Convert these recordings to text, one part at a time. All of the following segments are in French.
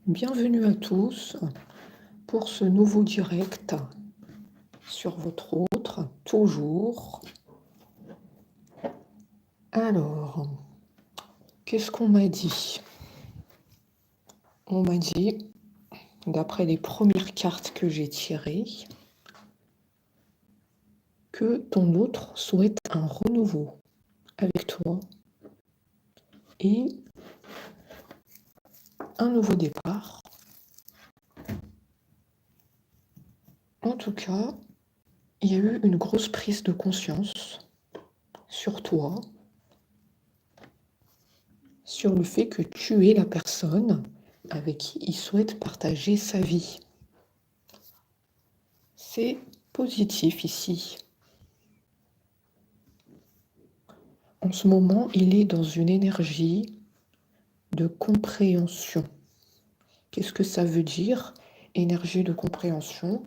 Bienvenue à tous pour ce nouveau direct sur votre autre, toujours. Alors, qu'est-ce qu'on m'a dit? On m'a dit, d'après les premières cartes que j'ai tirées, que ton autre souhaite un renouveau avec toi et un nouveau départ. En tout cas, il y a eu une grosse prise de conscience sur toi, sur le fait que tu es la personne avec qui il souhaite partager sa vie. C'est positif ici. En ce moment, il est dans une énergie de compréhension. Qu'est-ce que ça veut dire, énergie de compréhension?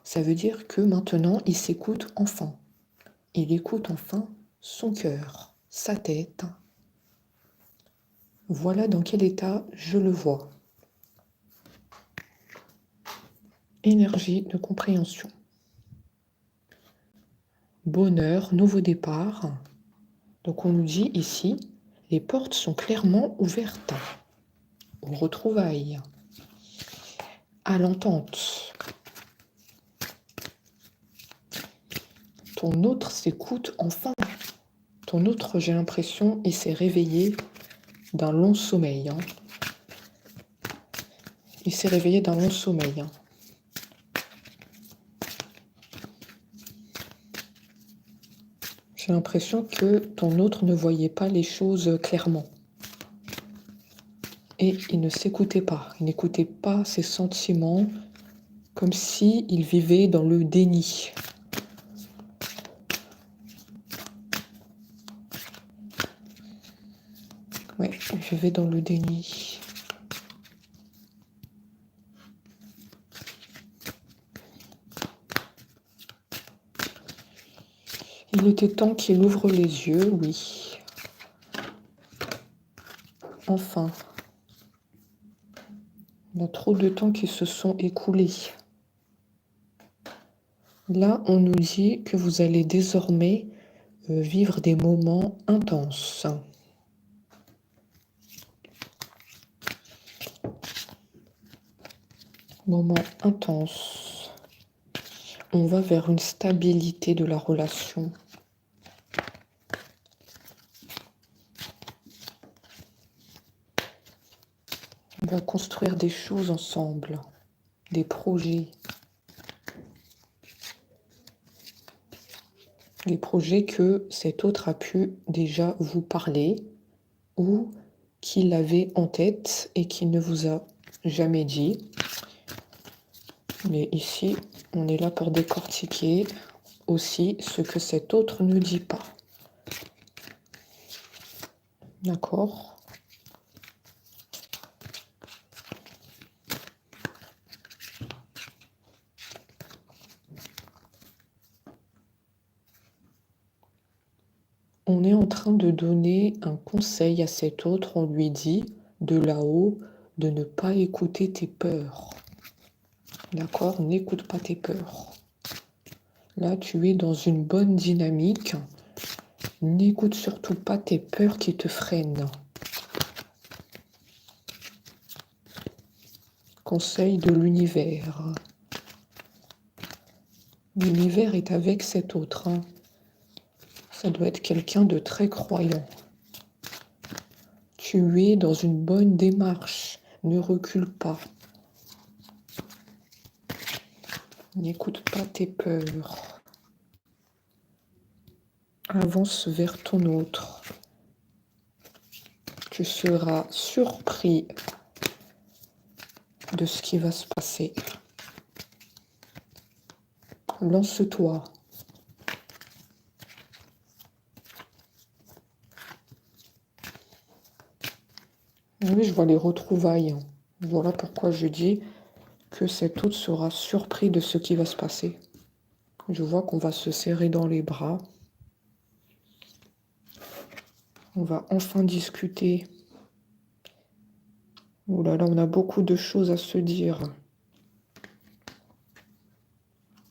Ça veut dire que maintenant, il s'écoute enfin. Il écoute enfin son cœur, sa tête. Voilà dans quel état je le vois. Énergie de compréhension. Bonheur, nouveau départ. Donc on nous dit ici, les portes sont clairement ouvertes aux retrouvailles, à l'entente. Ton autre s'écoute enfin. Ton autre, j'ai l'impression, il s'est réveillé d'un long sommeil. Il s'est réveillé d'un long sommeil. J'ai l'impression que ton autre ne voyait pas les choses clairement. Et il ne s'écoutait pas. Il n'écoutait pas ses sentiments, comme s'il vivait dans le déni. Ouais, il vivait dans le déni. Il était temps qu'il ouvre les yeux, oui. Enfin. Il y a trop de temps qui se sont écoulés. Là, on nous dit que vous allez désormais vivre des moments intenses. Moments intenses. On va vers une stabilité de la relation. On va construire des choses ensemble, des projets. Des projets que cet autre a pu déjà vous parler ou qu'il avait en tête et qu'il ne vous a jamais dit. Mais ici, on est là pour décortiquer aussi ce que cet autre ne dit pas. D'accord? On est en train de donner un conseil à cet autre. On lui dit de là-haut de ne pas écouter tes peurs. D'accord? N'écoute pas tes peurs. Là, tu es dans une bonne dynamique. N'écoute surtout pas tes peurs qui te freinent. Conseil de l'univers. L'univers est avec cet autre. Ça doit être quelqu'un de très croyant. Tu es dans une bonne démarche. Ne recule pas. N'écoute pas tes peurs. Avance vers ton autre. Tu seras surpris de ce qui va se passer. Lance-toi. Oui, je vois les retrouvailles. Voilà pourquoi je dis que cet autre sera surpris de ce qui va se passer. Je vois qu'on va se serrer dans les bras. On va enfin discuter Oh là là, on a beaucoup de choses à se dire.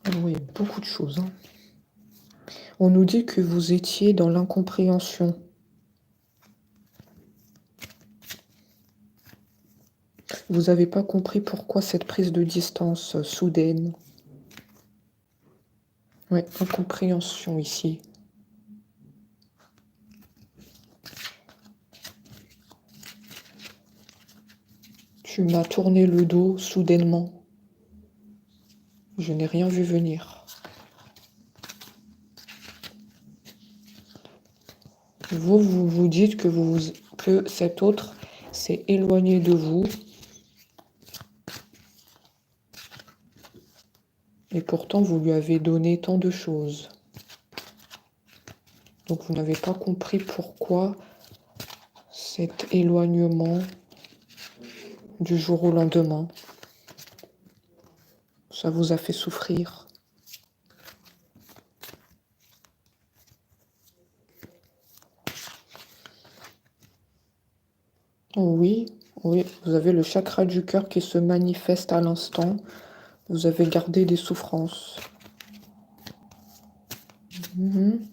Ah oui, beaucoup de choses, hein. On nous dit que vous étiez dans l'incompréhension. Vous n'avez pas compris pourquoi cette prise de distance soudaine. Oui, incompréhension ici. Tu m'as tourné le dos soudainement. Je n'ai rien vu venir. Vous vous dites que cet autre s'est éloigné de vous. Et pourtant, vous lui avez donné tant de choses. Donc, vous n'avez pas compris pourquoi cet éloignement du jour au lendemain. Ça vous a fait souffrir. Oui, oui, vous avez le chakra du cœur qui se manifeste à l'instant. Vous avez gardé des souffrances. Mhm.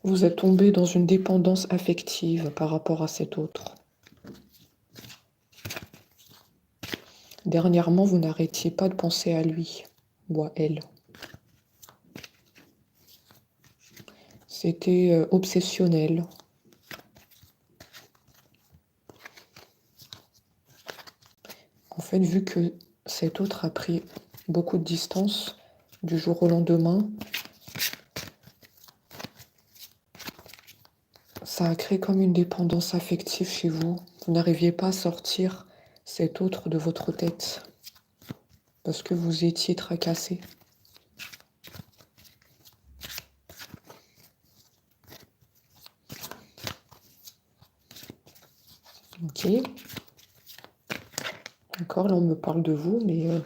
Vous êtes tombé dans une dépendance affective par rapport à cet autre. Dernièrement, vous n'arrêtiez pas de penser à lui ou à elle. C'était obsessionnel. En fait, vu que cet autre a pris beaucoup de distance du jour au lendemain, ça a créé comme une dépendance affective chez vous. Vous n'arriviez pas à sortir cet autre de votre tête parce que vous étiez tracassé. Ok. D'accord, là on me parle de vous, mais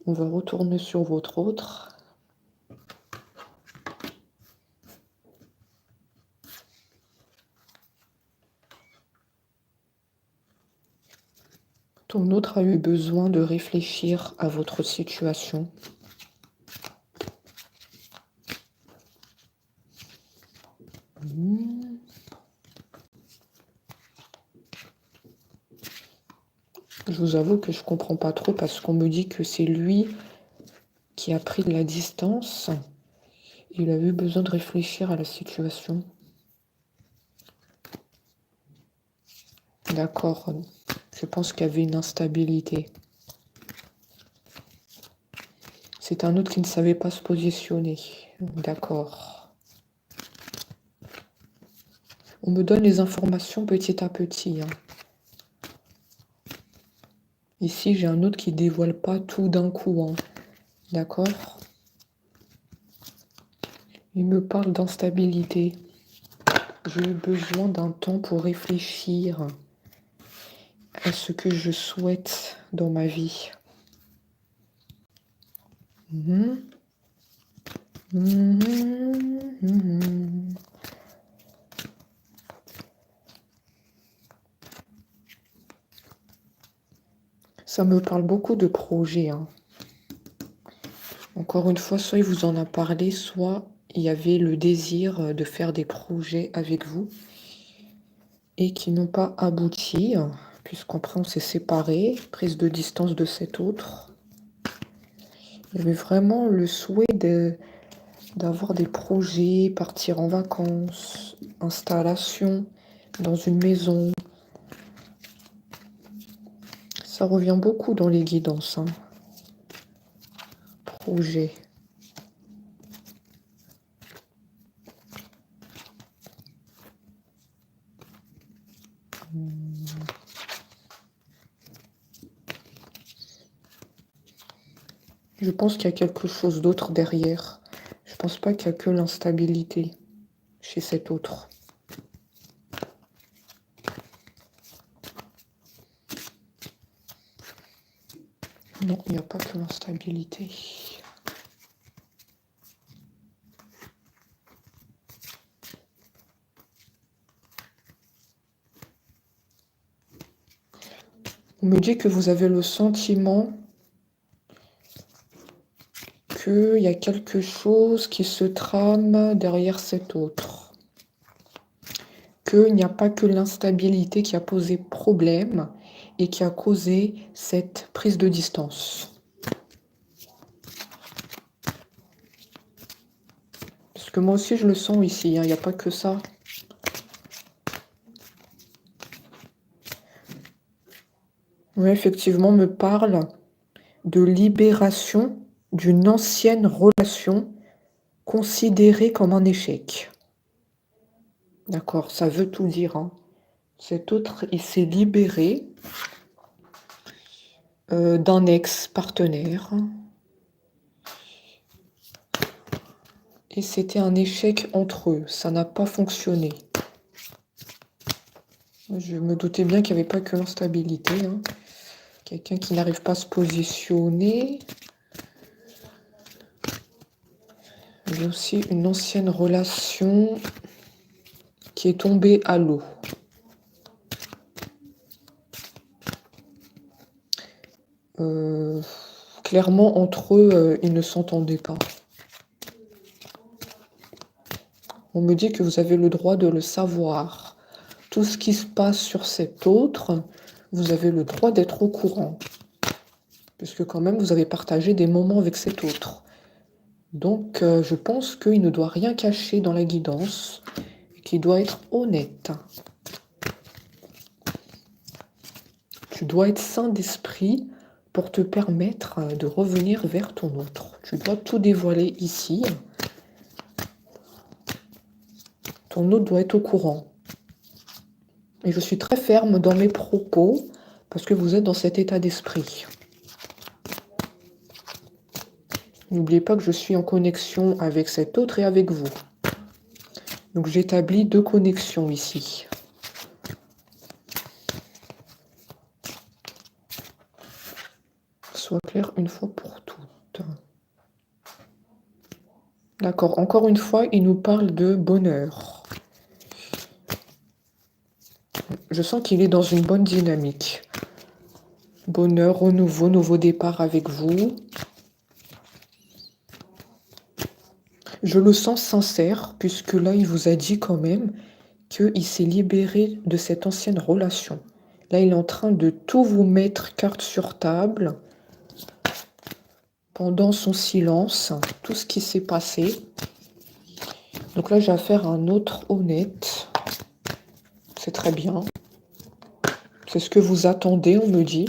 on va retourner sur votre autre. Ton autre a eu besoin de réfléchir à votre situation. Je vous avoue que je comprends pas trop parce qu'on me dit que c'est lui qui a pris de la distance. Il a eu besoin de réfléchir à la situation. D'accord. Je pense qu'il y avait une instabilité. C'est un autre qui ne savait pas se positionner. D'accord. On me donne les informations petit à petit, hein. Ici, j'ai un autre qui dévoile pas tout d'un coup, hein. D'accord? Il me parle d'instabilité. J'ai eu besoin d'un temps pour réfléchir à ce que je souhaite dans ma vie. Mhm. Mhm. Mhm. Ça me parle beaucoup de projets, hein. Encore une fois, soit il vous en a parlé, soit il y avait le désir de faire des projets avec vous et qui n'ont pas abouti, puisqu'après on s'est séparés, prise de distance de cet autre. Il y avait vraiment le souhait d'avoir des projets, partir en vacances, installation dans une maison. Ça revient beaucoup dans les guidances, hein. Projet. Je pense qu'il y a quelque chose d'autre derrière. Je pense pas qu'il y a que l'instabilité chez cet autre. Non, il n'y a pas que l'instabilité. On me dit que vous avez le sentiment qu'il y a quelque chose qui se trame derrière cet autre. Qu'il n'y a pas que l'instabilité qui a posé problème et qui a causé cette prise de distance. Parce que moi aussi, je le sens ici, hein, il n'y a pas que ça. Oui, effectivement, me parle de libération d'une ancienne relation considérée comme un échec. D'accord, ça veut tout dire, hein. Cet autre, il s'est libéré d'un ex-partenaire. Et c'était un échec entre eux, ça n'a pas fonctionné. Je me doutais bien qu'il n'y avait pas que l'instabilité, hein. Quelqu'un qui n'arrive pas à se positionner. Il y a aussi une ancienne relation qui est tombée à l'eau. Clairement, entre eux, ils ne s'entendaient pas. On me dit que vous avez le droit de le savoir. Tout ce qui se passe sur cet autre, vous avez le droit d'être au courant. Puisque quand même, vous avez partagé des moments avec cet autre. Donc, je pense qu'il ne doit rien cacher dans la guidance, et qu'il doit être honnête. Tu dois être sain d'esprit pour te permettre de revenir vers ton autre. Tu dois tout dévoiler ici. Ton autre doit être au courant. Et je suis très ferme dans mes propos parce que vous êtes dans cet état d'esprit. N'oubliez pas que je suis en connexion avec cet autre et avec vous. Donc j'établis 2 connexions ici. Soit clair une fois pour toutes. D'accord, encore une fois, il nous parle de bonheur. Je sens qu'il est dans une bonne dynamique. Bonheur, renouveau, nouveau départ avec vous. Je le sens sincère, puisque là, il vous a dit quand même qu'il s'est libéré de cette ancienne relation. Là, il est en train de tout vous mettre carte sur table. Pendant son silence, tout ce qui s'est passé. Donc là, j'ai affaire à un autre honnête. C'est très bien. C'est ce que vous attendez, on me dit.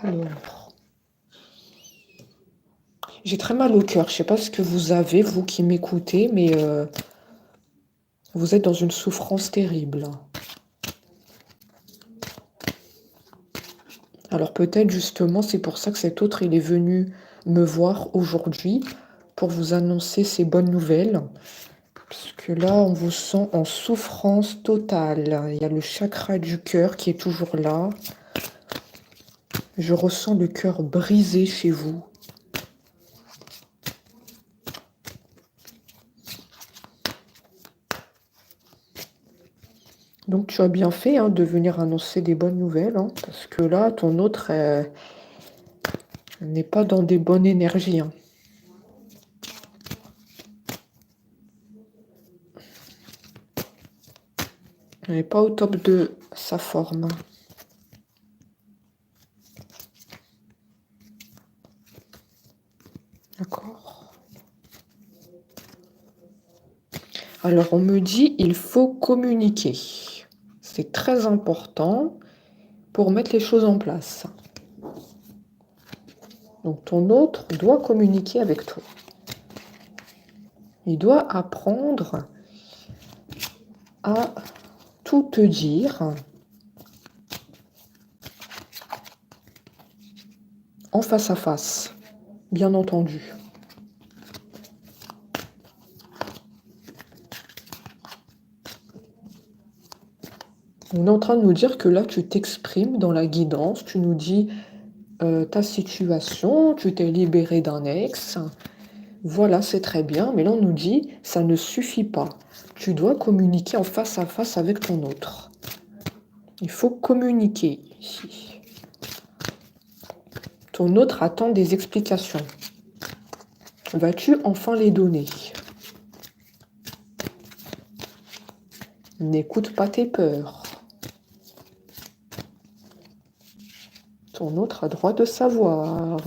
Alors, j'ai très mal au cœur. Je ne sais pas ce que vous avez, vous qui m'écoutez, mais vous êtes dans une souffrance terrible. Alors peut-être justement, c'est pour ça que cet autre, il est venu me voir aujourd'hui pour vous annoncer ces bonnes nouvelles. Parce que là, on vous sent en souffrance totale. Il y a le chakra du cœur qui est toujours là. Je ressens le cœur brisé chez vous. Donc tu as bien fait hein, de venir annoncer des bonnes nouvelles. Hein, parce que là, ton autre n'est pas dans des bonnes énergies. Hein. Elle n'est pas au top de sa forme. D'accord. Alors, on me dit il faut communiquer. C'est très important pour mettre les choses en place. Donc, ton autre doit communiquer avec toi. Il doit apprendre à tout te dire en face à face, bien entendu. On est en train de nous dire que là, tu t'exprimes dans la guidance, tu nous dis ta situation, tu t'es libéré d'un ex. Voilà, c'est très bien, mais là, on nous dit, ça ne suffit pas. Tu dois communiquer en face à face avec ton autre. Il faut communiquer ici. Ton autre attend des explications. Vas-tu enfin les donner? N'écoute pas tes peurs. Ton autre a droit de savoir.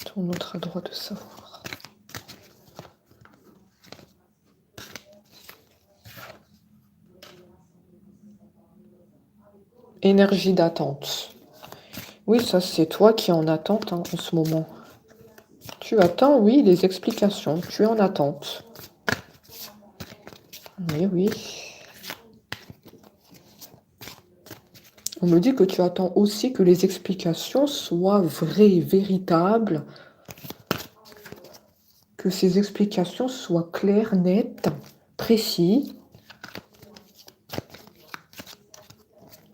Ton autre a droit de savoir. Énergie d'attente. Oui, ça c'est toi qui es en attente en ce moment. Tu attends, oui, les explications. Tu es en attente. Oui, oui. On me dit que tu attends aussi que les explications soient vraies, véritables. Que ces explications soient claires, nettes, précises.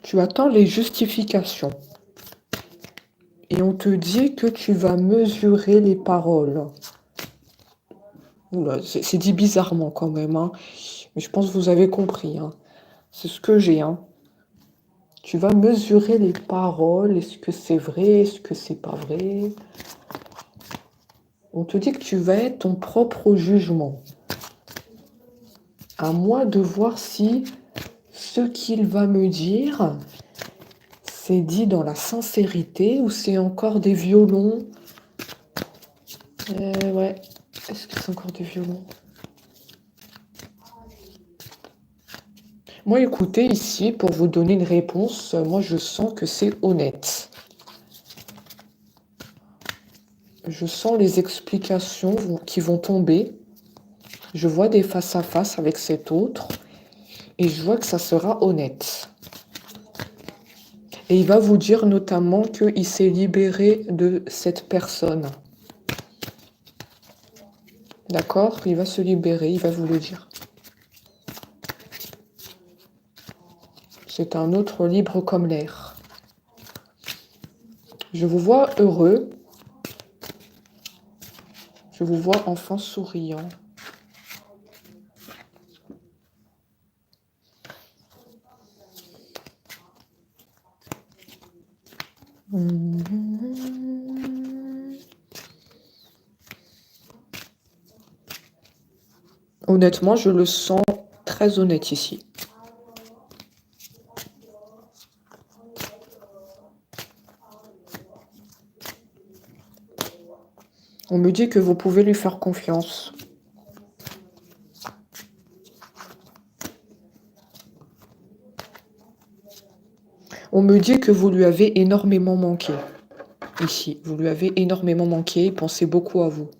Tu attends les justifications. Et on te dit que tu vas mesurer les paroles. Oula, c'est dit bizarrement quand même, hein. Mais je pense que vous avez compris, hein. C'est ce que j'ai, hein. Tu vas mesurer les paroles. Est-ce que c'est vrai? Est-ce que c'est pas vrai? On te dit que tu vas être ton propre jugement. À moi de voir si ce qu'il va me dire, c'est dit dans la sincérité ou c'est encore des violons. Ouais. Est-ce que c'est encore des violons? Moi, écoutez, ici, pour vous donner une réponse, moi, je sens que c'est honnête. Je sens les explications qui vont tomber. Je vois des face-à-face avec cet autre. Et je vois que ça sera honnête. Et il va vous dire notamment qu'il s'est libéré de cette personne. D'accord? Il va se libérer, il va vous le dire. C'est un autre libre comme l'air. Je vous vois heureux. Je vous vois enfin souriant. Honnêtement, je le sens très honnête ici. On me dit que vous pouvez lui faire confiance. On me dit que vous lui avez énormément manqué. Ici, vous lui avez énormément manqué, il pensait beaucoup à vous.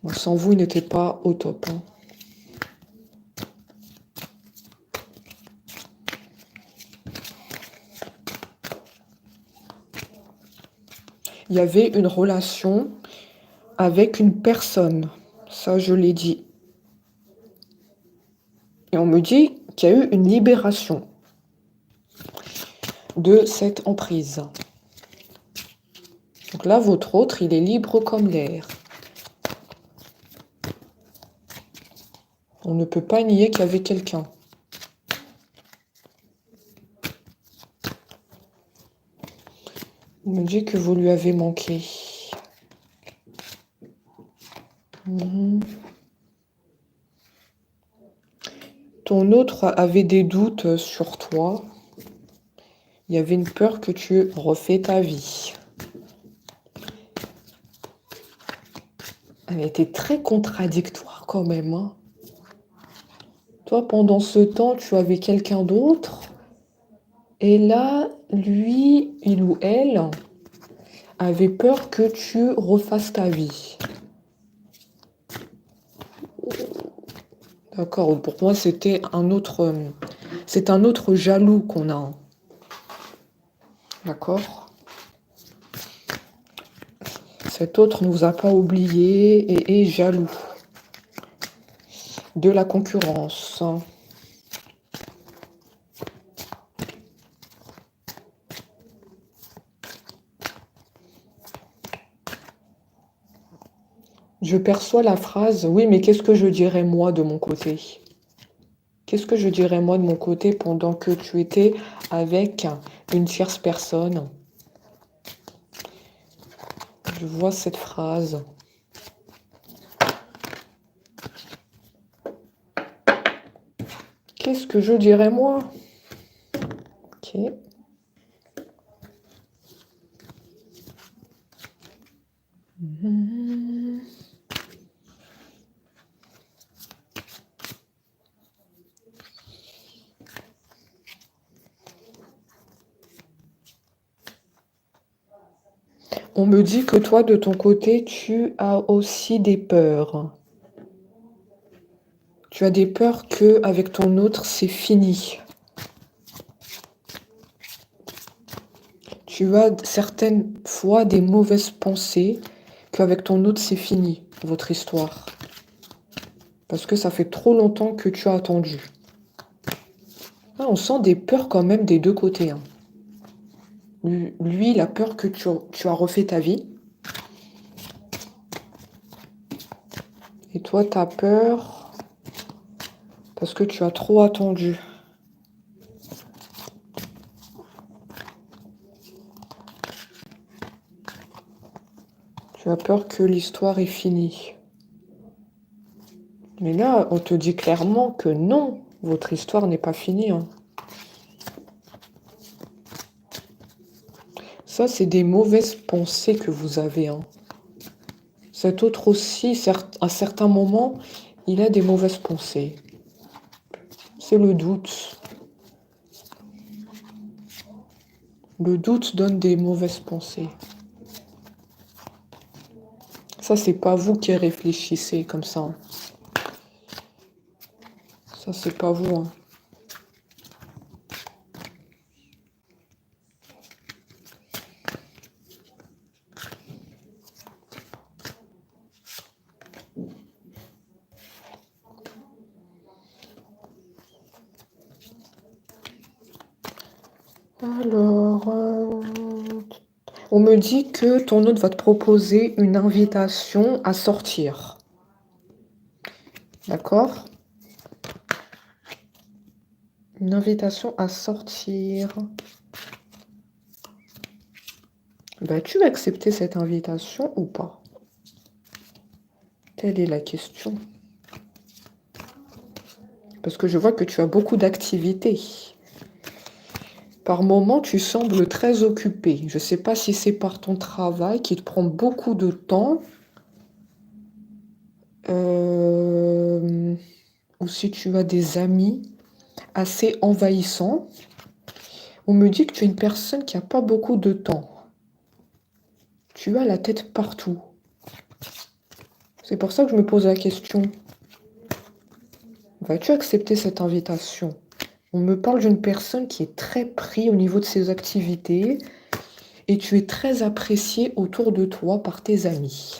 Bon, sans vous, il n'était pas au top, hein. Il y avait une relation avec une personne. Ça, je l'ai dit. Et on me dit qu'il y a eu une libération de cette emprise. Donc là, votre autre, il est libre comme l'air. On ne peut pas nier qu'il y avait quelqu'un. On me dit que vous lui avez manqué. Ton autre avait des doutes sur toi. Il y avait une peur que tu refais ta vie. Elle était très contradictoire quand même, hein. Toi, pendant ce temps, tu avais quelqu'un d'autre. Et là, lui, il ou elle, avait peur que tu refasses ta vie. D'accord, pour moi, c'est un autre jaloux qu'on a. D'accord? Cet autre ne vous a pas oublié et est jaloux. De la concurrence. Je perçois la phrase, oui, mais qu'est-ce que je dirais moi de mon côté? Qu'est-ce que je dirais moi de mon côté pendant que tu étais avec une tierce personne? Je vois cette phrase. Qu'est-ce que je dirais moi? Ok. On me dit que toi, de ton côté, tu as aussi des peurs. Tu as des peurs que avec ton autre, c'est fini. Tu as certaines fois des mauvaises pensées qu'avec ton autre, c'est fini, votre histoire. Parce que ça fait trop longtemps que tu as attendu. Ah, on sent des peurs quand même des deux côtés. Hein. Lui, il a peur que tu as refait ta vie. Et toi, tu as peur parce que tu as trop attendu. Tu as peur que l'histoire est finie. Mais là, on te dit clairement que non, votre histoire n'est pas finie. Hein. Ça, c'est des mauvaises pensées que vous avez. Hein. Cet autre aussi, à certains moments, il a des mauvaises pensées. C'est le doute. Le doute donne des mauvaises pensées. Ça, c'est pas vous qui réfléchissez comme ça. Hein. Ça, c'est pas vous. Hein. Alors, on me dit que ton autre va te proposer une invitation à sortir. D'accord? Une invitation à sortir. Vas-tu accepter cette invitation ou pas? Telle est la question. Parce que je vois que tu as beaucoup d'activités. Par moment, tu sembles très occupé. Je ne sais pas si c'est par ton travail qui te prend beaucoup de temps. Ou si tu as des amis assez envahissants. On me dit que tu es une personne qui n'a pas beaucoup de temps. Tu as la tête partout. C'est pour ça que je me pose la question. Vas-tu accepter cette invitation? On me parle d'une personne qui est très prise au niveau de ses activités et tu es très apprécié autour de toi par tes amis.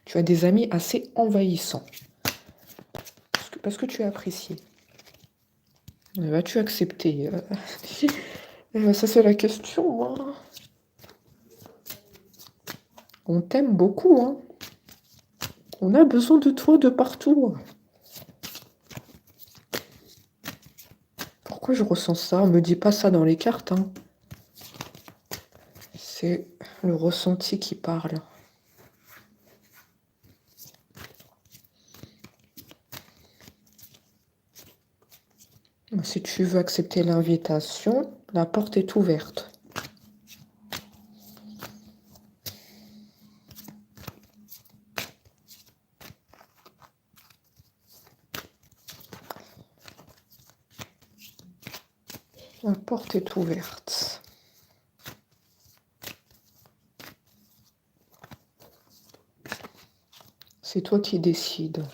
Tu as des amis assez envahissants. Parce que tu es apprécié. Vas-tu accepter? Ça, c'est la question. Hein. On t'aime beaucoup. Hein. On a besoin de toi de partout. Pourquoi je ressens ça? On me dit pas ça dans les cartes. Hein. C'est le ressenti qui parle. Si tu veux accepter l'invitation, la porte est ouverte. La porte est ouverte. C'est toi qui décides.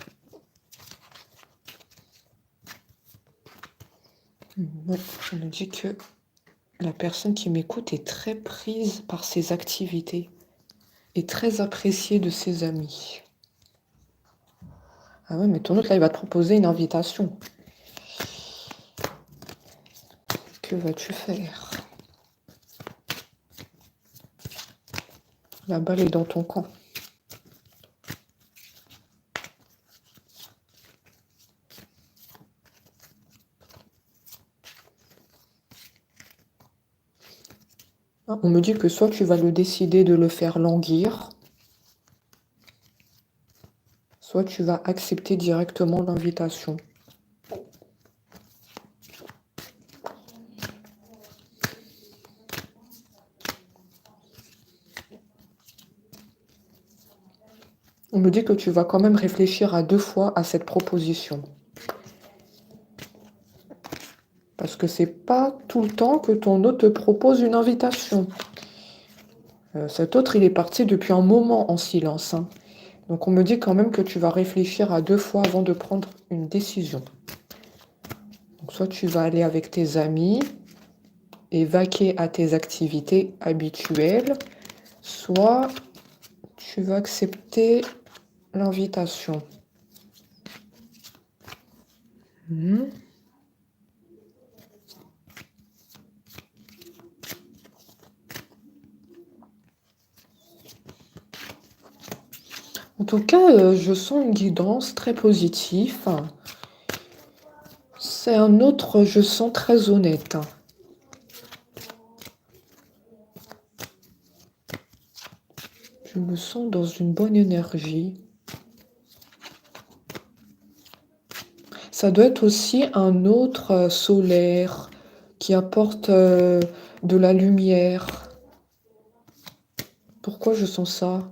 Ouais, on me dit que la personne qui m'écoute est très prise par ses activités. est très apprécié de ses amis. Ah ouais, mais ton autre, là, il va te proposer une invitation. Que vas-tu faire? La balle est dans ton camp. Ah, on me dit que soit tu vas le décider de le faire languir, soit tu vas accepter directement l'invitation. On me dit que tu vas quand même réfléchir à 2 fois à cette proposition. Parce que c'est pas tout le temps que ton hôte te propose une invitation. Cet autre, il est parti depuis un moment en silence, hein. Donc on me dit quand même que tu vas réfléchir à 2 fois avant de prendre une décision. Donc soit tu vas aller avec tes amis et vaquer à tes activités habituelles, soit tu vas accepter l'invitation. En tout cas, je sens une guidance très positive. C'est un autre, je sens très honnête. Je me sens dans une bonne énergie. Ça doit être aussi un autre solaire qui apporte de la lumière. Pourquoi je sens ça?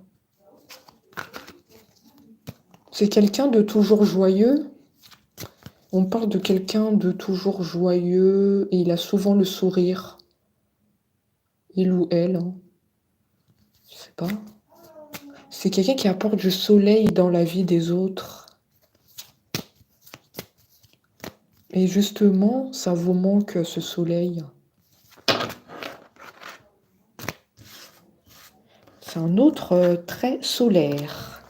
C'est quelqu'un de toujours joyeux. On parle de quelqu'un de toujours joyeux et il a souvent le sourire. Il ou elle, hein. Je sais pas. C'est quelqu'un qui apporte du soleil dans la vie des autres. Et justement, ça vous manque ce soleil. C'est un autre très solaire.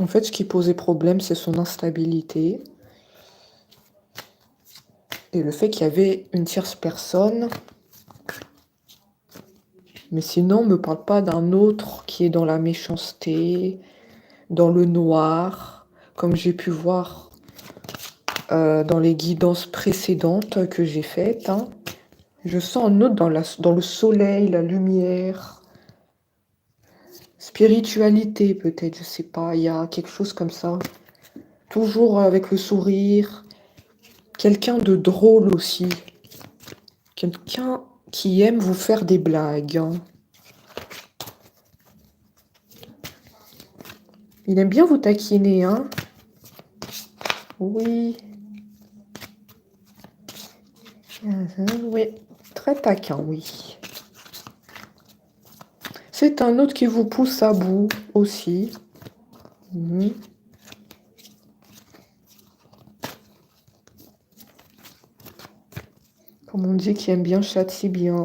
En fait, ce qui posait problème, c'est son instabilité. Et le fait qu'il y avait une tierce personne. Mais sinon, on ne me parle pas d'un autre qui est dans la méchanceté, dans le noir, comme j'ai pu voir dans les guidances précédentes que j'ai faites, hein. Je sens un autre dans le soleil, la lumière, spiritualité peut-être, je sais pas, il y a quelque chose comme ça. Toujours avec le sourire. Quelqu'un de drôle aussi. Quelqu'un qui aime vous faire des blagues, hein. Il aime bien vous taquiner, hein. Oui. Oui, très taquin, oui. C'est un autre qui vous pousse à bout aussi. Comme on dit, qui aime bien châtie bien.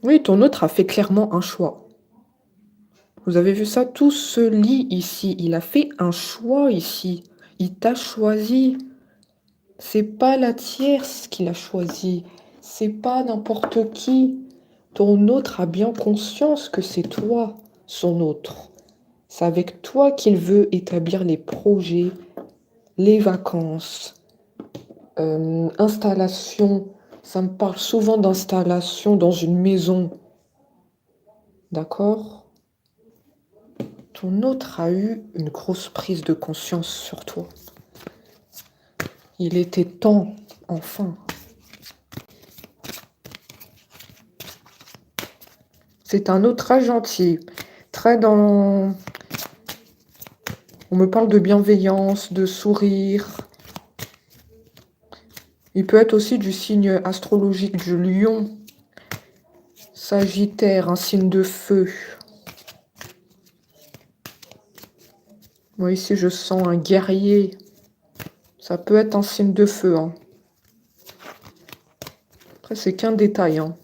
Oui, ton autre a fait clairement un choix. Vous avez vu ça? Tout se lit ici. Il a fait un choix ici. Il t'a choisi. C'est pas la tierce qu'il a choisi. C'est pas n'importe qui. Ton autre a bien conscience que c'est toi, son autre. C'est avec toi qu'il veut établir les projets, les vacances, installation. Ça me parle souvent d'installation dans une maison. D'accord? Ton autre a eu une grosse prise de conscience sur toi. Il était temps, enfin. C'est un autre très gentil, très dans... On me parle de bienveillance, de sourire. Il peut être aussi du signe astrologique du lion. Sagittaire, un signe de feu. Moi, ici, je sens un guerrier. Ça peut être un signe de feu, hein. Après, c'est qu'un détail, hein.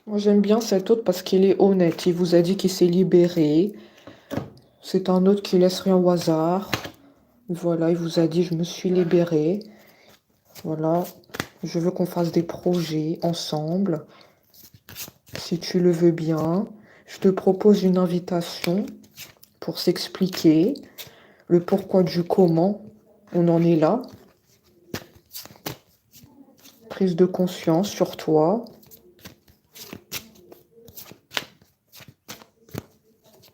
Moi, j'aime bien cet autre parce qu'il est honnête. Il vous a dit qu'il s'est libéré. C'est un autre qui laisse rien au hasard. Voilà, il vous a dit, je me suis libéré. Voilà, je veux qu'on fasse des projets ensemble. Si tu le veux bien, je te propose une invitation pour s'expliquer le pourquoi du comment. On en est là. Prise de conscience sur toi.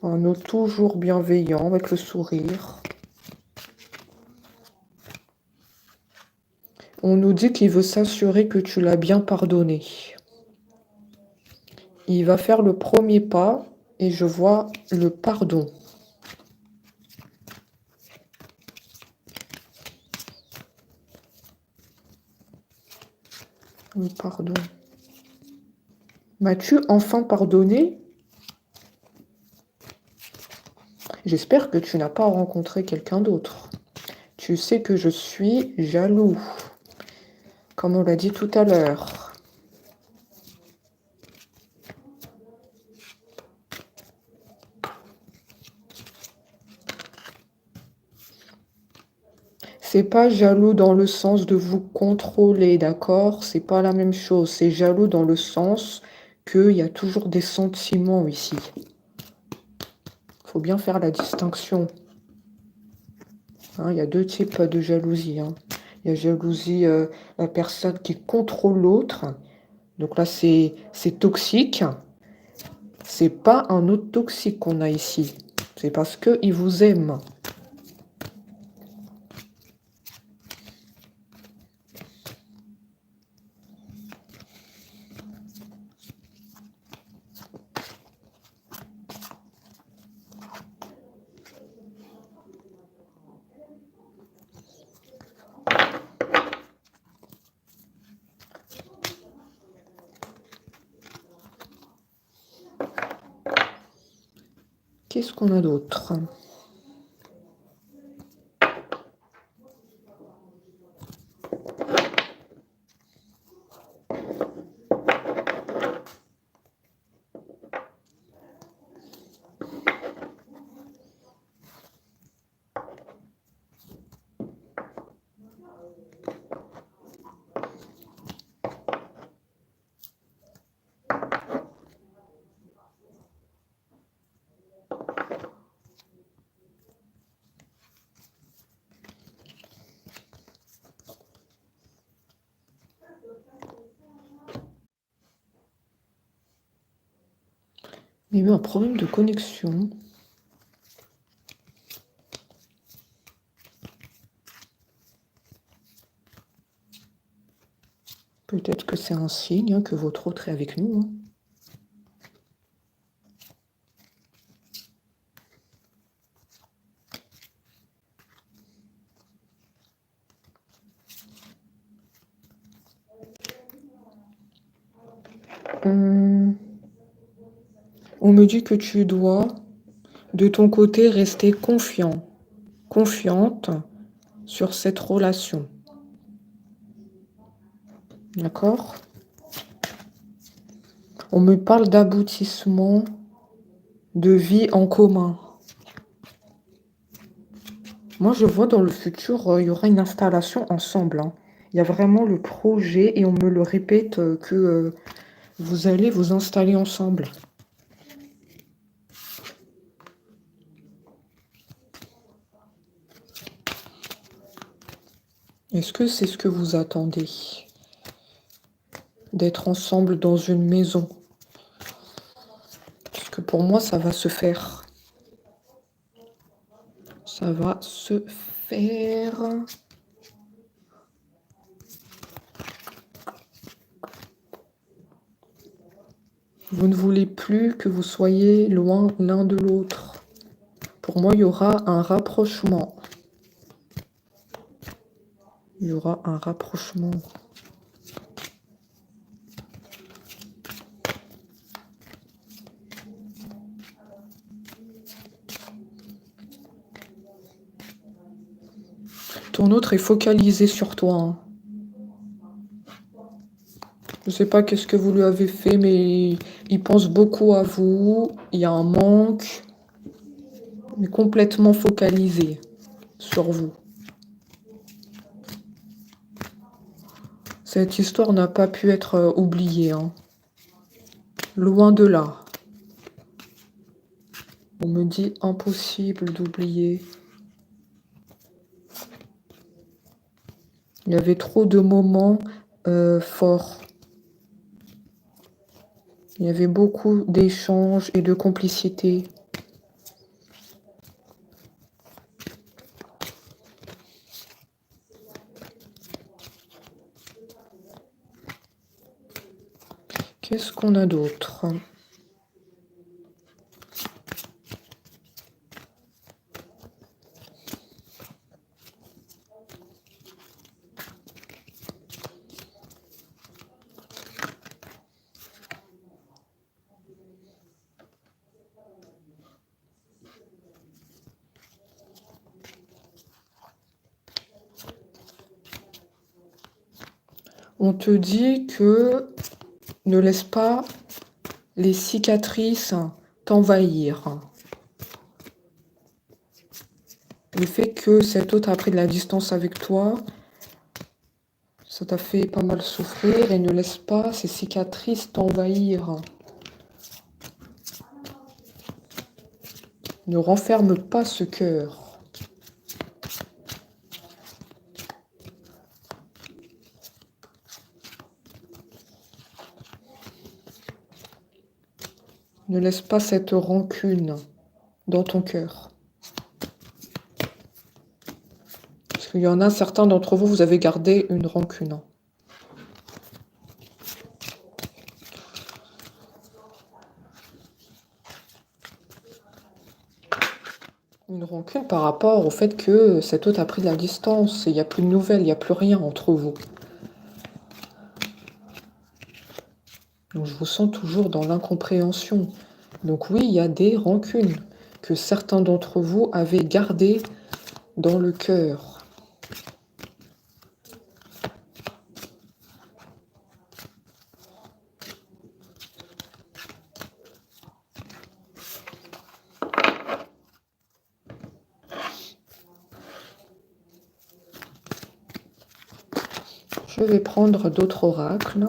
Un autre toujours bienveillant avec le sourire. On nous dit qu'il veut s'assurer que tu l'as bien pardonné. Il va faire le premier pas et je vois le pardon. Le pardon. M'as-tu enfin pardonné? J'espère que tu n'as pas rencontré quelqu'un d'autre. Tu sais que je suis jaloux, comme on l'a dit tout à l'heure. C'est pas jaloux dans le sens de vous contrôler, d'accord? C'est pas la même chose. C'est jaloux dans le sens qu'il y a toujours des sentiments ici. Faut bien faire la distinction. Hein, il y a deux types de jalousie, hein. Il y a jalousie, la personne qui contrôle l'autre. Donc là, c'est toxique. C'est pas un autre toxique qu'on a ici. C'est parce qu'il vous aime. Qu'est-ce qu'on a d'autre? Il y a eu un problème de connexion. Peut-être que c'est un signe, hein, que votre autre est avec nous, hein. On me dit que tu dois, de ton côté, rester confiant, confiante sur cette relation. D'accord? On me parle d'aboutissement de vie en commun. Moi, je vois dans le futur, il y aura une installation ensemble, hein. Il y a vraiment le projet et on me le répète que vous allez vous installer ensemble. Est-ce que c'est ce que vous attendez? D'être ensemble dans une maison? Parce que pour moi, ça va se faire. Ça va se faire. Vous ne voulez plus que vous soyez loin l'un de l'autre. Pour moi, il y aura un rapprochement. Il y aura un rapprochement. Ton autre est focalisé sur toi, hein. Je ne sais pas qu'est-ce que vous lui avez fait, mais il pense beaucoup à vous. Il y a un manque. Il est complètement focalisé sur vous. Cette histoire n'a pas pu être oubliée, hein. Loin de là. On me dit impossible d'oublier. Il y avait trop de moments forts. Il y avait beaucoup d'échanges et de complicité. Qu'est-ce qu'on a d'autre? On te dit que ne laisse pas les cicatrices t'envahir. Le fait que cet autre a pris de la distance avec toi, ça t'a fait pas mal souffrir et ne laisse pas ces cicatrices t'envahir. Ne renferme pas ce cœur. Ne laisse pas cette rancune dans ton cœur. Parce qu'il y en a certains d'entre vous, vous avez gardé une rancune. Une rancune par rapport au fait que cet autre a pris de la distance. Il n'y a plus de nouvelles, il n'y a plus rien entre vous. Donc je vous sens toujours dans l'incompréhension. Donc oui, il y a des rancunes que certains d'entre vous avaient gardées dans le cœur. Je vais prendre d'autres oracles.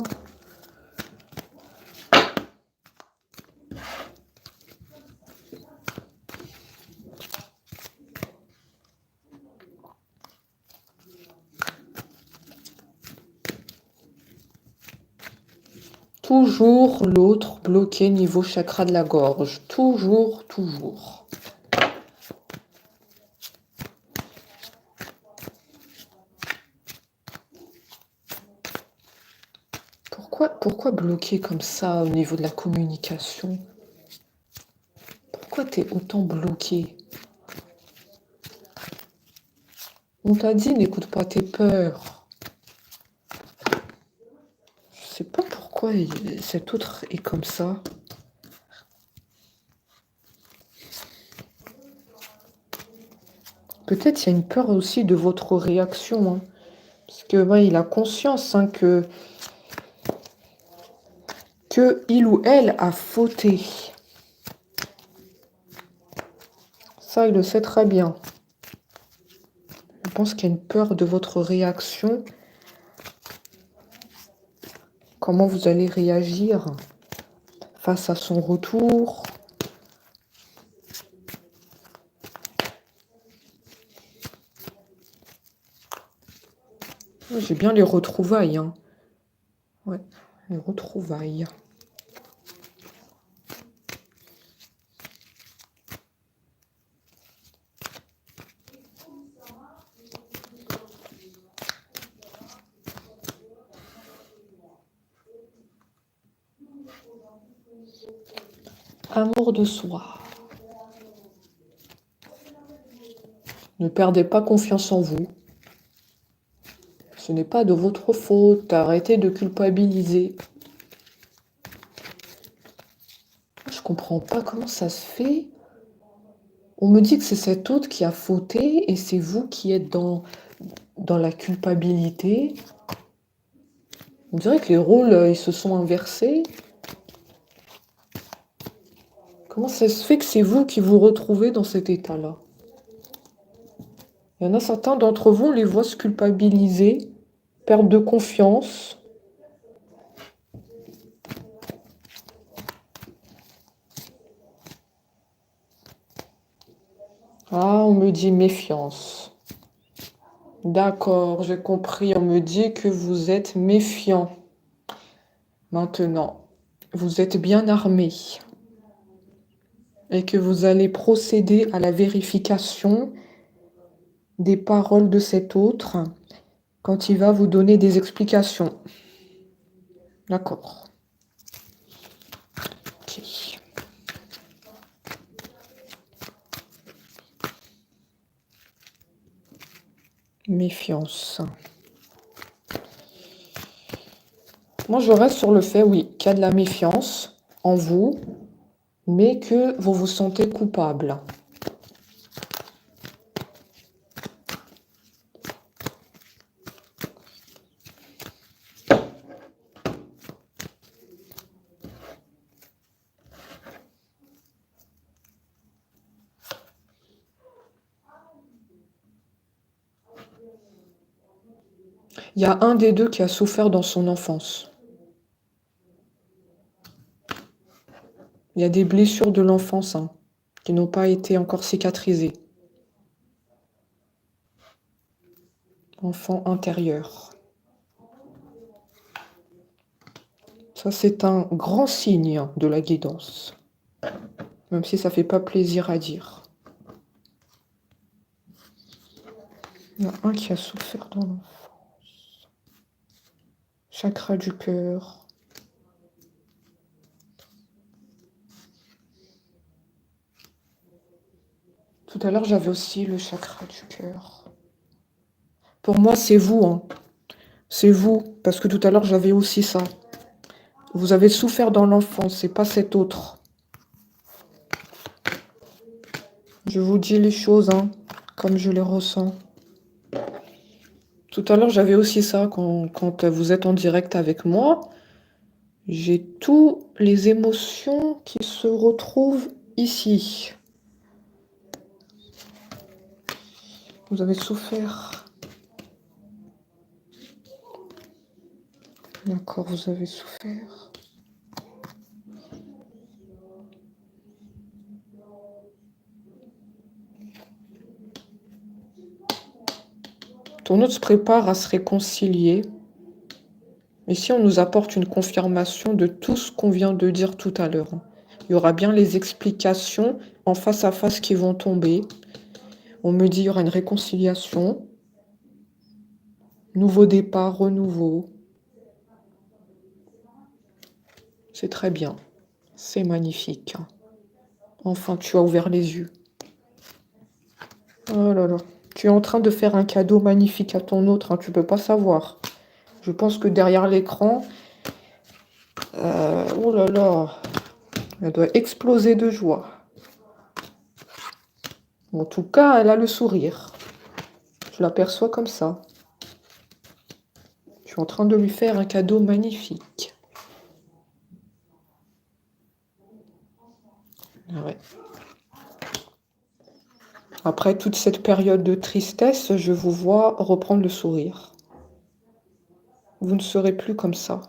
Toujours l'autre bloqué niveau chakra de la gorge. Toujours, toujours. Pourquoi bloqué comme ça au niveau de la communication? Pourquoi t'es autant bloqué? On t'a dit n'écoute pas tes peurs. Je sais pas pourquoi cet autre est comme ça. Peut-être il y a une peur aussi de votre réaction, hein. Parce que ouais, il a conscience, hein, que il ou elle a fauté. Ça, il le sait très bien. Je pense qu'il y a une peur de votre réaction. Comment vous allez réagir face à son retour? J'ai bien les retrouvailles, hein. Ouais, les retrouvailles. Amour de soi. Ne perdez pas confiance en vous. Ce n'est pas de votre faute. Arrêtez de culpabiliser. Je comprends pas comment ça se fait. On me dit que c'est cet autre qui a fauté et c'est vous qui êtes dans la culpabilité. On dirait que les rôles, ils se sont inversés. Comment ça se fait que c'est vous qui vous retrouvez dans cet état-là? Il y en a certains d'entre vous, on les voit se culpabiliser, perte de confiance. Ah, on me dit méfiance. D'accord, j'ai compris. On me dit que vous êtes méfiant. Maintenant, vous êtes bien armé et que vous allez procéder à la vérification des paroles de cet autre quand il va vous donner des explications. D'accord. Ok. Méfiance. Moi, je reste sur le fait, oui, qu'il y a de la méfiance en vous, mais que vous vous sentez coupable. Il y a un des deux qui a souffert dans son enfance. Il y a des blessures de l'enfance qui n'ont pas été encore cicatrisées. Enfant intérieur. Ça, c'est un grand signe de la guidance. Même si ça fait pas plaisir à dire. Il y en a un qui a souffert dans l'enfance. Chakra du cœur. Tout à l'heure, j'avais aussi le chakra du cœur. Pour moi, c'est vous. C'est vous. Parce que tout à l'heure, j'avais aussi ça. Vous avez souffert dans l'enfance, c'est pas cet autre. Je vous dis les choses comme je les ressens. Tout à l'heure, j'avais aussi ça quand vous êtes en direct avec moi. J'ai toutes les émotions qui se retrouvent ici. Vous avez souffert. D'accord, vous avez souffert. Ton autre se prépare à se réconcilier. Ici, on nous apporte une confirmation de tout ce qu'on vient de dire tout à l'heure. Il y aura bien les explications en face à face qui vont tomber. On me dit qu'il y aura une réconciliation. Nouveau départ, renouveau. C'est très bien. C'est magnifique. Enfin, tu as ouvert les yeux. Oh là là. Tu es en train de faire un cadeau magnifique à ton autre. Tu peux pas savoir. Je pense que derrière l'écran... oh là là. Elle doit exploser de joie. En tout cas, elle a le sourire. Je l'aperçois comme ça. Je suis en train de lui faire un cadeau magnifique. Ah ouais. Après toute cette période de tristesse, je vous vois reprendre le sourire. Vous ne serez plus comme ça.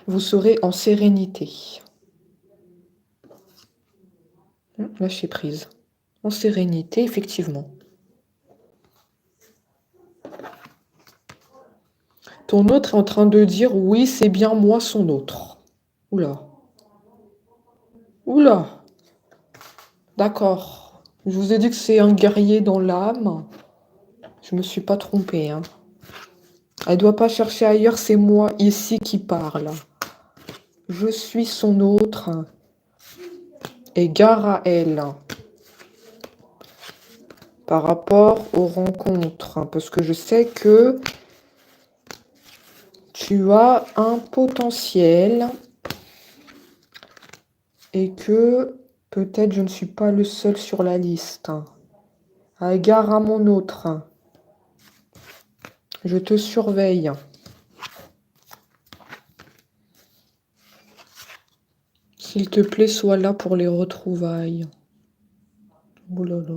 Vous serez en sérénité. Lâchez prise. En sérénité, effectivement. Ton autre est en train de dire « Oui, c'est bien moi, son autre ». Oula. Oula. D'accord. Je vous ai dit que c'est un guerrier dans l'âme. Je me suis pas trompée. Elle doit pas chercher ailleurs, c'est moi ici qui parle. Je suis son autre. Et gare à elle. par rapport aux rencontres, parce que je sais que tu as un potentiel et que peut-être je ne suis pas le seul sur la liste. À égard à mon autre, je te surveille. S'il te plaît, sois là pour les retrouvailles. Oh là là.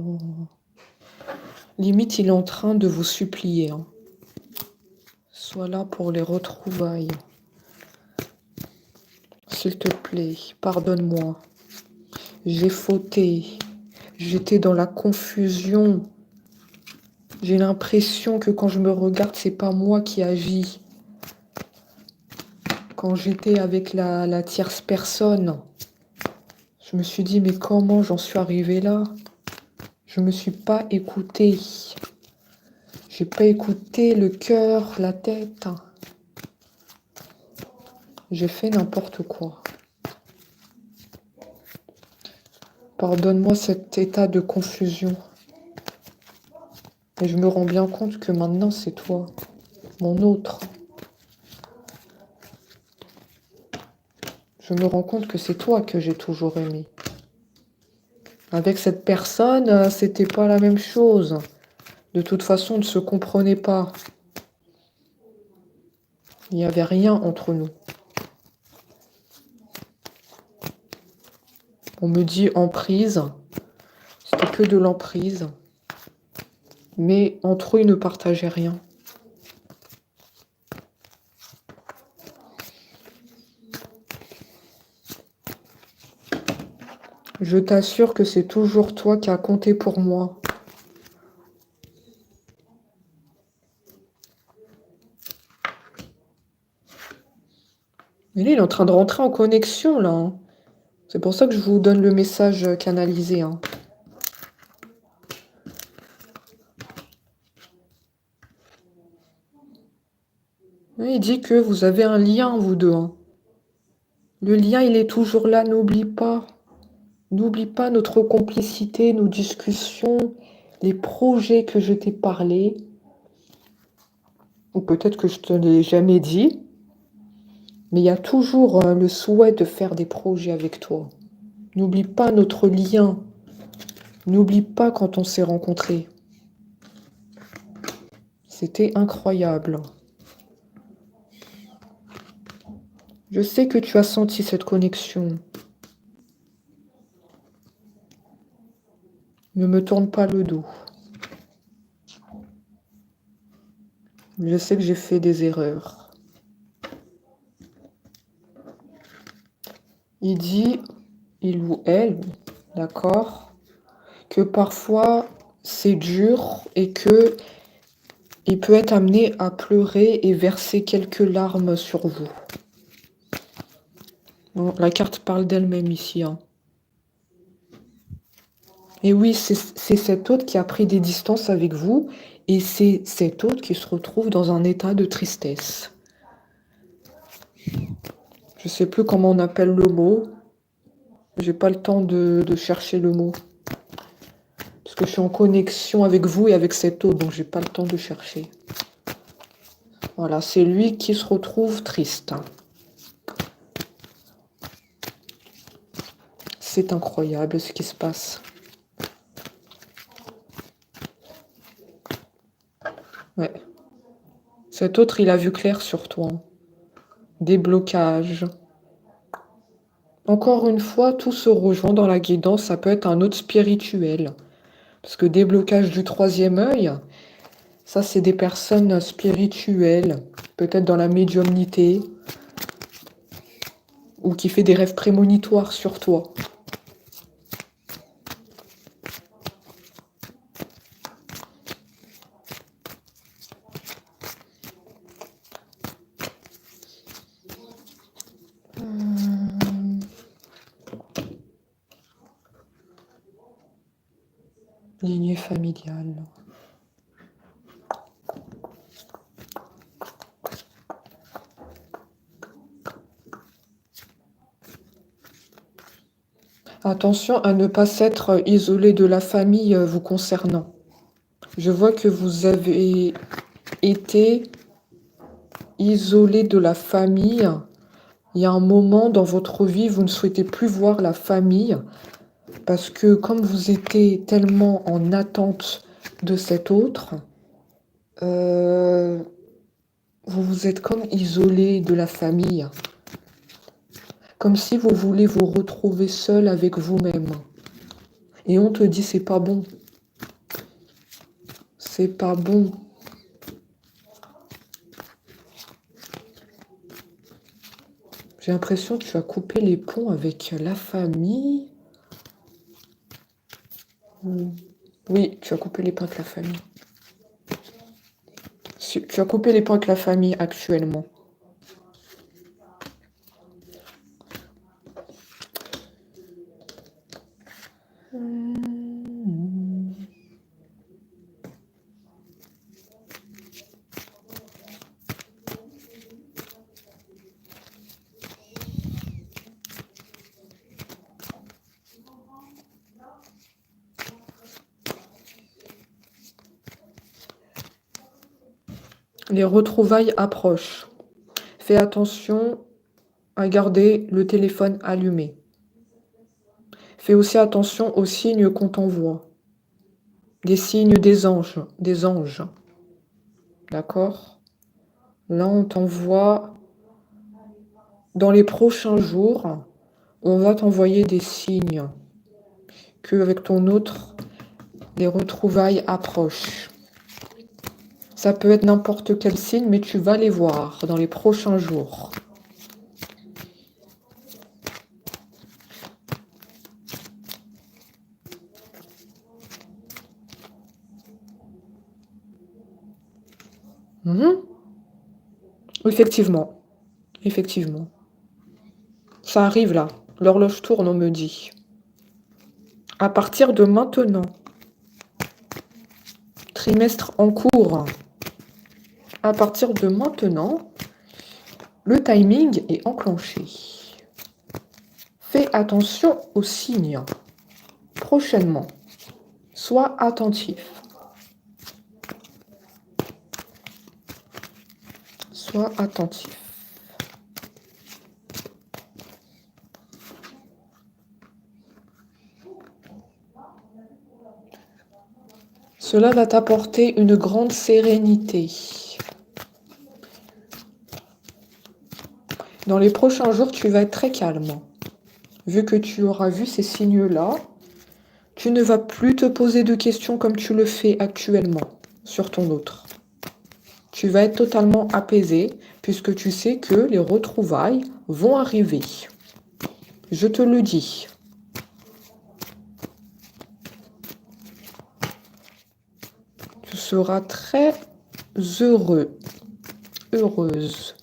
Limite, il est en train de vous supplier. Hein. Sois là pour les retrouvailles. S'il te plaît, pardonne-moi. J'ai fauté. J'étais dans la confusion. J'ai l'impression que quand je me regarde, c'est pas moi qui agis. Quand j'étais avec la tierce personne, je me suis dit, mais comment j'en suis arrivée là? Je me suis pas écoutée. J'ai pas écouté le cœur, la tête. J'ai fait n'importe quoi. Pardonne-moi cet état de confusion. Et je me rends bien compte que maintenant, c'est toi, mon autre. Je me rends compte que c'est toi que j'ai toujours aimé. Avec cette personne, c'était pas la même chose. De toute façon, on ne se comprenait pas. Il n'y avait rien entre nous. On me dit emprise. C'était que de l'emprise. Mais entre eux, ils ne partageaient rien. Je t'assure que c'est toujours toi qui as compté pour moi. Mais lui, il est en train de rentrer en connexion, là. Hein. C'est pour ça que je vous donne le message canalisé. Hein. Oui, il dit que vous avez un lien, vous deux. Hein. Le lien, il est toujours là, n'oublie pas. N'oublie pas notre complicité, nos discussions, les projets que je t'ai parlé. Ou peut-être que je te l'ai jamais dit. Mais il y a toujours le souhait de faire des projets avec toi. N'oublie pas notre lien. N'oublie pas quand on s'est rencontrés. C'était incroyable. Je sais que tu as senti cette connexion. Ne me tourne pas le dos. Je sais que j'ai fait des erreurs. Il dit, il ou elle, d'accord, que parfois c'est dur et que il peut être amené à pleurer et verser quelques larmes sur vous. Bon, la carte parle d'elle-même ici. Hein. Et oui, c'est cet autre qui a pris des distances avec vous et c'est cet autre qui se retrouve dans un état de tristesse. Je ne sais plus comment on appelle le mot. J'ai pas le temps de chercher le mot. Parce que je suis en connexion avec vous et avec cet autre, donc j'ai pas le temps de chercher. Voilà, c'est lui qui se retrouve triste. C'est incroyable ce qui se passe. Ouais. Cet autre, il a vu clair sur toi. Des blocages. Encore une fois, tout se rejoint dans la guidance. Ça peut être un autre spirituel. Parce que déblocage du troisième œil, ça, c'est des personnes spirituelles. Peut-être dans la médiumnité. Ou qui fait des rêves prémonitoires sur toi. Lignée familiale. Attention à ne pas s'être isolé de la famille vous concernant. Je vois que vous avez été isolé de la famille. Il y a un moment dans votre vie, vous ne souhaitez plus voir la famille parce que comme vous étiez tellement en attente de cet autre, vous vous êtes comme isolé de la famille. Comme si vous voulez vous retrouver seul avec vous-même. Et on te dit, c'est pas bon. C'est pas bon. J'ai l'impression que tu as coupé les ponts avec la famille. Oui, tu as coupé les ponts avec la famille. Tu as coupé les ponts avec la famille actuellement. Les retrouvailles approchent. Fais attention à garder le téléphone allumé. Fais aussi attention aux signes qu'on t'envoie. Des signes des anges. Des anges. D'accord? Là, on t'envoie... Dans les prochains jours, on va t'envoyer des signes qu'avec ton autre, les retrouvailles approchent. Ça peut être n'importe quel signe, mais tu vas les voir dans les prochains jours. Effectivement. Effectivement. Ça arrive là. L'horloge tourne, on me dit. À partir de maintenant, trimestre en cours, à partir de maintenant, le timing est enclenché. Fais attention aux signes. Prochainement, sois attentif. Sois attentif. Cela va t'apporter une grande sérénité. Dans les prochains jours, tu vas être très calme. Vu que tu auras vu ces signes-là, tu ne vas plus te poser de questions comme tu le fais actuellement sur ton autre. Tu vas être totalement apaisé puisque tu sais que les retrouvailles vont arriver. Je te le dis. Tu seras très heureux, heureuse.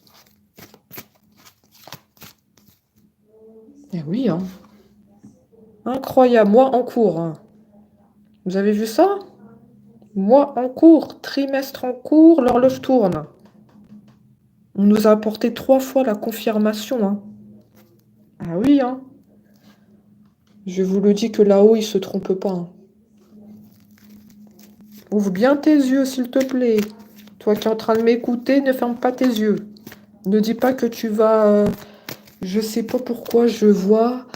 Eh oui, hein. Incroyable, moi en cours. Hein. Vous avez vu ça? Mois en cours, trimestre en cours, l'horloge tourne. On nous a apporté 3 fois la confirmation. Hein. Ah oui, hein. Je vous le dis que là-haut, il se trompe pas. Hein. Ouvre bien tes yeux, s'il te plaît. Toi qui es en train de m'écouter, ne ferme pas tes yeux. Ne dis pas que tu vas... je sais pas pourquoi je vois...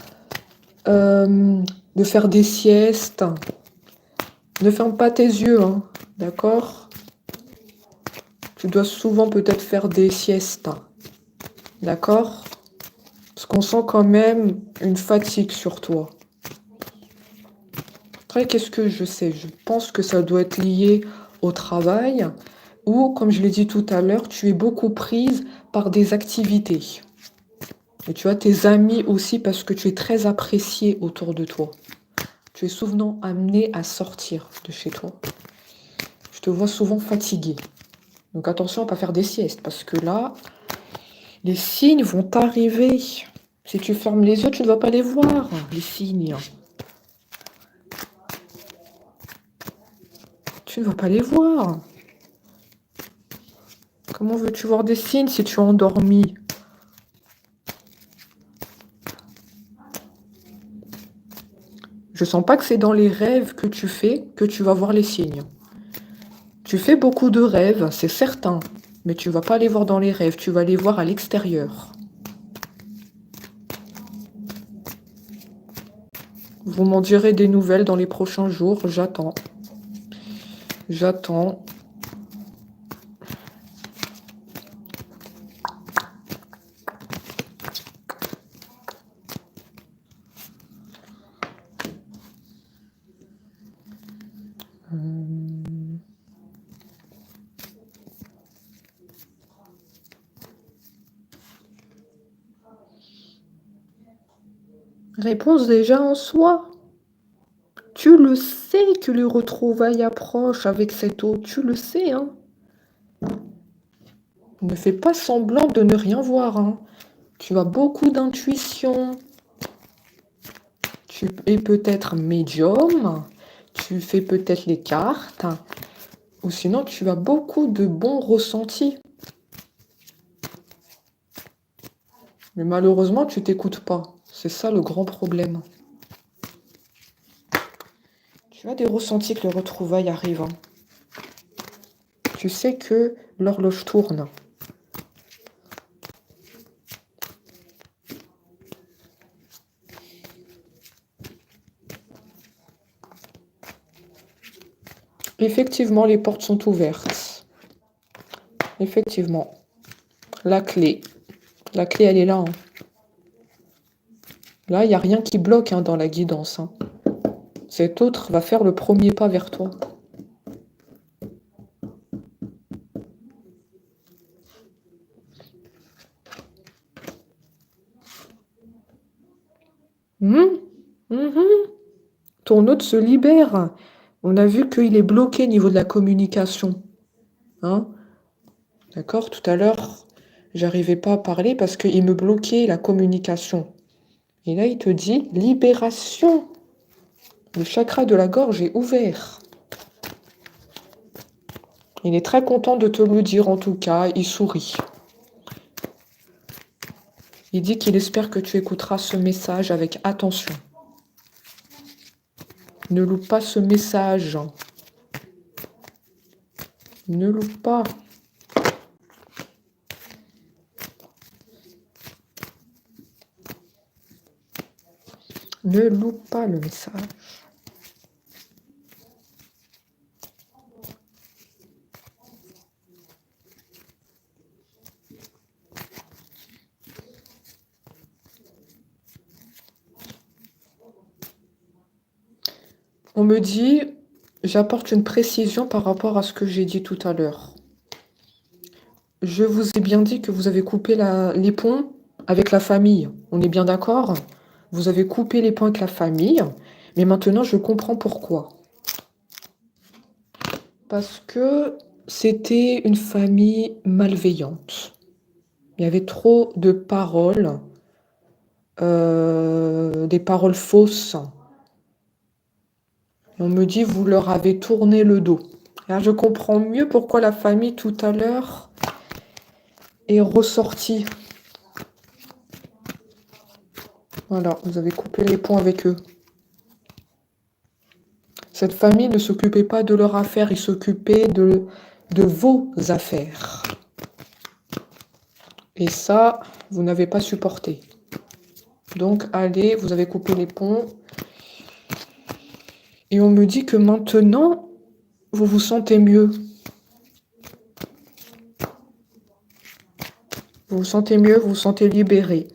de faire des siestes. Ne ferme pas tes yeux, hein. D'accord? Tu dois souvent peut-être faire des siestes. D'accord? Parce qu'on sent quand même une fatigue sur toi. Après, qu'est-ce que je sais? Je pense que ça doit être lié au travail ou, comme je l'ai dit tout à l'heure, tu es beaucoup prise par des activités. Et tu as tes amis aussi parce que tu es très appréciée autour de toi. Tu es souvent amenée à sortir de chez toi. Je te vois souvent fatiguée. Donc attention à ne pas faire des siestes parce que là, les signes vont arriver. Si tu fermes les yeux, tu ne vas pas les voir, les signes. Tu ne vas pas les voir. Comment veux-tu voir des signes si tu es endormi? Je sens pas que c'est dans les rêves que tu fais que tu vas voir les signes. Tu fais beaucoup de rêves, c'est certain. Mais tu vas pas les voir dans les rêves, tu vas les voir à l'extérieur. Vous m'en direz des nouvelles dans les prochains jours, j'attends. J'attends. Réponse déjà en soi. Tu le sais que les retrouvailles approchent avec cet autre, tu le sais, hein. Ne fais pas semblant de ne rien voir, hein. Tu as beaucoup d'intuition. Tu es peut-être médium, tu fais peut-être les cartes, ou sinon tu as beaucoup de bons ressentis. Mais malheureusement, tu t'écoutes pas. C'est ça le grand problème. Tu as des ressentis que le retrouvaille arrive, hein. Tu sais que l'horloge tourne. Effectivement, les portes sont ouvertes. Effectivement. La clé, elle est là, hein. Là, il n'y a rien qui bloque, hein, dans la guidance, hein. Cet autre va faire le premier pas vers toi. Ton autre se libère. On a vu qu'il est bloqué au niveau de la communication, hein. D'accord? Tout à l'heure, j'arrivais pas à parler parce qu'il me bloquait la communication. Et là, il te dit libération. Le chakra de la gorge est ouvert. Il est très content de te le dire, en tout cas. Il sourit. Il dit qu'il espère que tu écouteras ce message avec attention. Ne loupe pas ce message. Ne loupe pas. Ne loupe pas le message. On me dit, j'apporte une précision par rapport à ce que j'ai dit tout à l'heure. Je vous ai bien dit que vous avez coupé les ponts avec la famille. On est bien d'accord? Vous avez coupé les ponts avec la famille, mais maintenant je comprends pourquoi. Parce que c'était une famille malveillante. Il y avait trop de paroles, des paroles fausses. On me dit, vous leur avez tourné le dos. Là, je comprends mieux pourquoi la famille, tout à l'heure, est ressortie. Voilà, vous avez coupé les ponts avec eux. Cette famille ne s'occupait pas de leurs affaires, ils s'occupaient de vos affaires. Et ça, vous n'avez pas supporté. Donc, allez, vous avez coupé les ponts. Et on me dit que maintenant, vous vous sentez mieux. Vous vous sentez mieux, vous vous sentez libéré.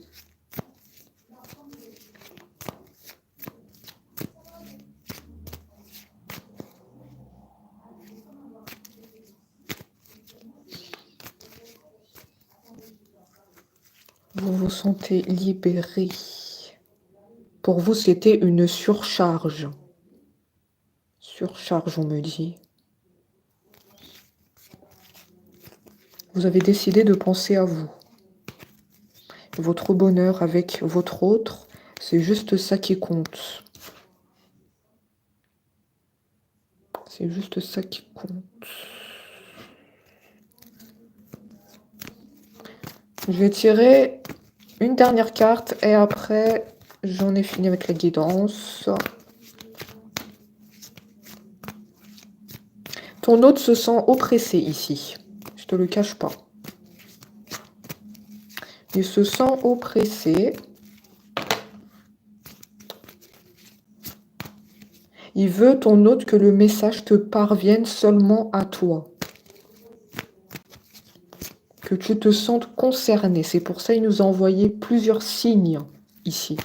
Vous vous sentez libéré. Pour vous, c'était une surcharge. Surcharge, on me dit. Vous avez décidé de penser à vous. Votre bonheur avec votre autre, c'est juste ça qui compte. C'est juste ça qui compte. Je vais tirer une dernière carte et après, j'en ai fini avec la guidance. Ton hôte se sent oppressé ici. Je te le cache pas. Il se sent oppressé. Il veut, ton hôte, que le message te parvienne seulement à toi. Que tu te sentes concerné. C'est pour ça qu'il nous a envoyé plusieurs signes ici.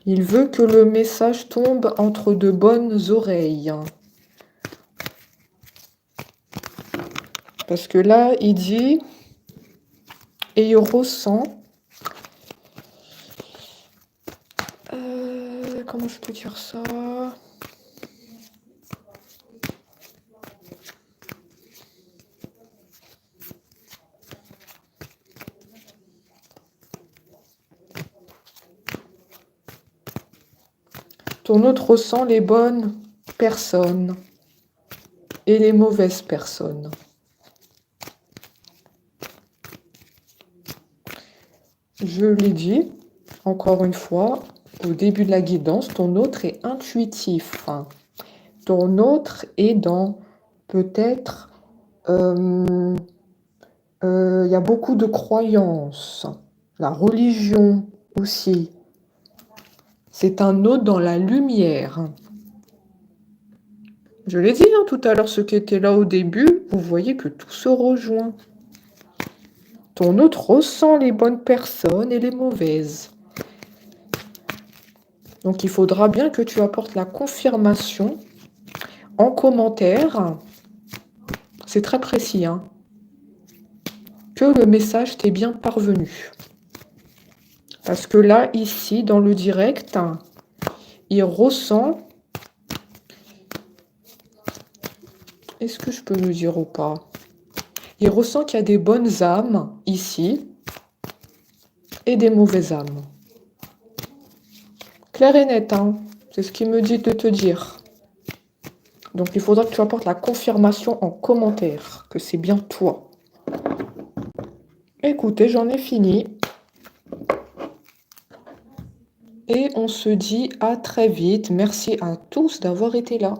Il veut que le message tombe entre de bonnes oreilles. Parce que là, il dit, et il ressent, comment je peux dire ça? Ton hôte ressent les bonnes personnes et les mauvaises personnes. Je l'ai dit, encore une fois, au début de la guidance, ton hôte est intuitif. Ton hôte est dans, peut-être, il y a beaucoup de croyances. La religion aussi. C'est un hôte dans la lumière. Je l'ai dit tout à l'heure, ceux qui étaient là au début, vous voyez que tout se rejoint. Ton hôte ressent les bonnes personnes et les mauvaises. Donc, il faudra bien que tu apportes la confirmation en commentaire. C'est très précis, que le message t'est bien parvenu. Parce que là, ici, dans le direct, il ressent... Est-ce que je peux le dire ou pas? Il ressent qu'il y a des bonnes âmes ici et des mauvaises âmes. Clair et net, c'est ce qu'il me dit de te dire. Donc, il faudra que tu apportes la confirmation en commentaire, que c'est bien toi. Écoutez, j'en ai fini. Et on se dit à très vite. Merci à tous d'avoir été là.